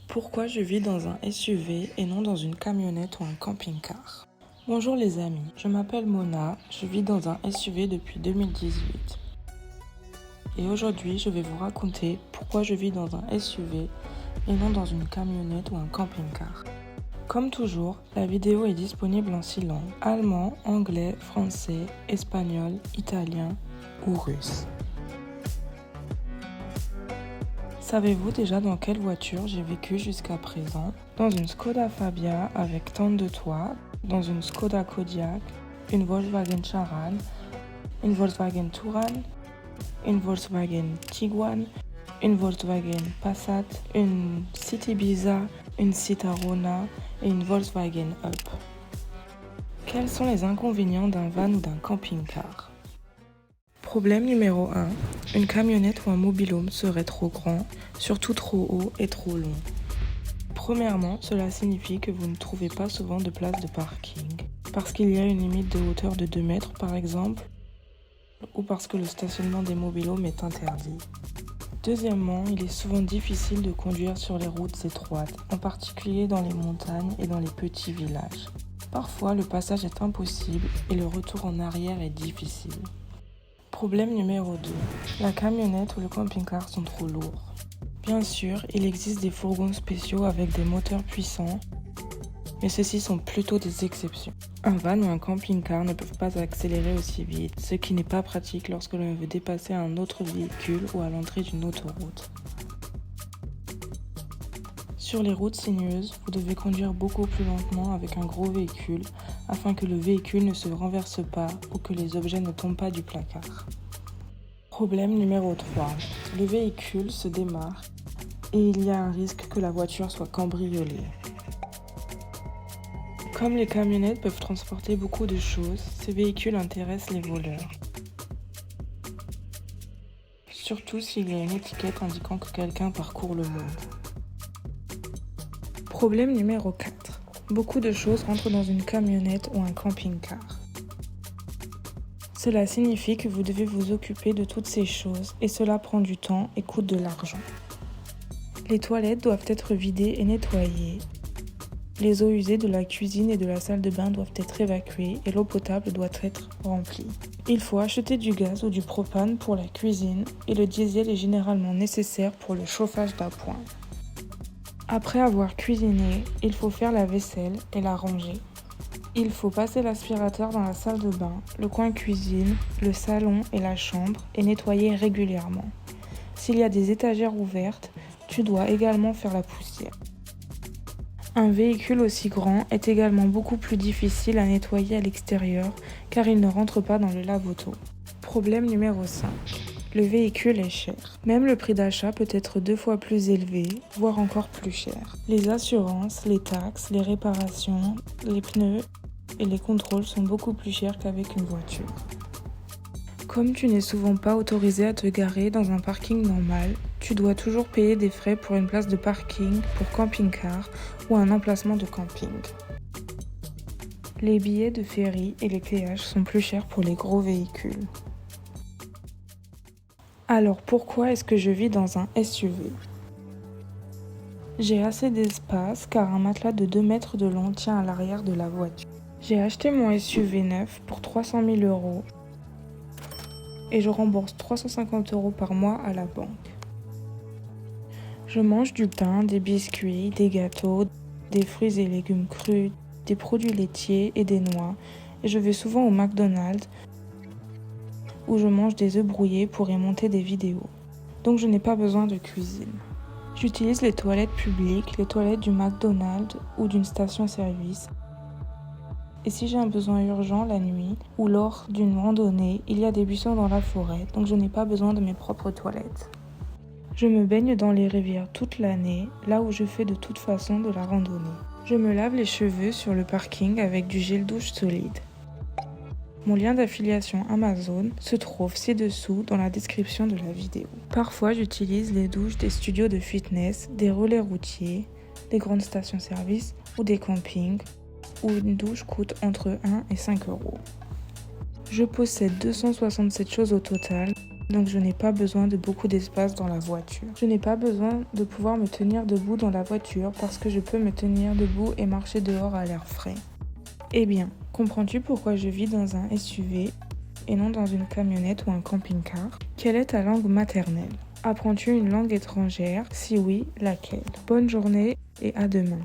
Pourquoi je vis dans un SUV et non dans une camionnette ou un camping-car? Bonjour les amis, je m'appelle Mona, je vis dans un SUV depuis 2018. Et aujourd'hui, je vais vous raconter pourquoi je vis dans un SUV et non dans une camionnette ou un camping-car. Comme toujours, la vidéo est disponible en 6 langues: allemand, anglais, français, espagnol, italien ou russe. Savez-vous déjà dans quelle voiture j'ai vécu jusqu'à présent? Dans une Skoda Fabia avec tente de toit, dans une Skoda Kodiaq, une Volkswagen Charan, une Volkswagen Touran, une Volkswagen Tiguan, une Volkswagen Passat, une City Ibiza, une Citarona et une Volkswagen Up. Quels sont les inconvénients d'un van ou d'un camping-car? Problème numéro 1, une camionnette ou un mobil-home serait trop grand, surtout trop haut et trop long. Premièrement, cela signifie que vous ne trouvez pas souvent de place de parking, parce qu'il y a une limite de hauteur de 2 mètres par exemple, ou parce que le stationnement des mobil-homes est interdit. Deuxièmement, il est souvent difficile de conduire sur les routes étroites, en particulier dans les montagnes et dans les petits villages. Parfois, le passage est impossible et le retour en arrière est difficile. Problème numéro 2. La camionnette ou le camping-car sont trop lourds. Bien sûr, il existe des fourgons spéciaux avec des moteurs puissants, mais ceux-ci sont plutôt des exceptions. Un van ou un camping-car ne peuvent pas accélérer aussi vite, ce qui n'est pas pratique lorsque l'on veut dépasser un autre véhicule ou à l'entrée d'une autoroute. Sur les routes sinueuses, vous devez conduire beaucoup plus lentement avec un gros véhicule afin que le véhicule ne se renverse pas ou que les objets ne tombent pas du placard. Problème numéro 3. Le véhicule se démarre et il y a un risque que la voiture soit cambriolée. Comme les camionnettes peuvent transporter beaucoup de choses, ces véhicules intéressent les voleurs. Surtout s'il y a une étiquette indiquant que quelqu'un parcourt le monde. Problème numéro 4. Beaucoup de choses rentrent dans une camionnette ou un camping-car. Cela signifie que vous devez vous occuper de toutes ces choses et cela prend du temps et coûte de l'argent. Les toilettes doivent être vidées et nettoyées. Les eaux usées de la cuisine et de la salle de bain doivent être évacuées et l'eau potable doit être remplie. Il faut acheter du gaz ou du propane pour la cuisine et le diesel est généralement nécessaire pour le chauffage d'appoint. Après avoir cuisiné, il faut faire la vaisselle et la ranger. Il faut passer l'aspirateur dans la salle de bain, le coin cuisine, le salon et la chambre et nettoyer régulièrement. S'il y a des étagères ouvertes, tu dois également faire la poussière. Un véhicule aussi grand est également beaucoup plus difficile à nettoyer à l'extérieur car il ne rentre pas dans le lave-auto. Problème numéro 5. Le véhicule est cher. Même le prix d'achat peut être 2 fois plus élevé, voire encore plus cher. Les assurances, les taxes, les réparations, les pneus et les contrôles sont beaucoup plus chers qu'avec une voiture. Comme tu n'es souvent pas autorisé à te garer dans un parking normal, tu dois toujours payer des frais pour une place de parking pour camping-car ou un emplacement de camping. Les billets de ferry et les péages sont plus chers pour les gros véhicules. Alors pourquoi est-ce que je vis dans un SUV? J'ai assez d'espace car un matelas de 2 mètres de long tient à l'arrière de la voiture. J'ai acheté mon SUV neuf pour 300 000 € et je rembourse 350 € par mois à la banque. Je mange du pain, des biscuits, des gâteaux, des fruits et légumes crus, des produits laitiers et des noix et je vais souvent au McDonald's où je mange des œufs brouillés pour y monter des vidéos. Donc je n'ai pas besoin de cuisine. J'utilise les toilettes publiques, les toilettes du McDonald's ou d'une station-service. Et si j'ai un besoin urgent la nuit ou lors d'une randonnée, il y a des buissons dans la forêt, donc je n'ai pas besoin de mes propres toilettes. Je me baigne dans les rivières toute l'année, là où je fais de toute façon de la randonnée. Je me lave les cheveux sur le parking avec du gel douche solide. Mon lien d'affiliation Amazon se trouve ci-dessous dans la description de la vidéo. Parfois, j'utilise les douches des studios de fitness, des relais routiers, des grandes stations-service ou des campings, où une douche coûte entre 1 et 5 €. Je possède 267 choses au total, donc je n'ai pas besoin de beaucoup d'espace dans la voiture. Je n'ai pas besoin de pouvoir me tenir debout dans la voiture parce que je peux me tenir debout et marcher dehors à l'air frais. Eh bien, comprends-tu pourquoi je vis dans un SUV et non dans une camionnette ou un camping-car? Quelle est ta langue maternelle? Apprends-tu une langue étrangère? Si oui, laquelle? Bonne journée et à demain.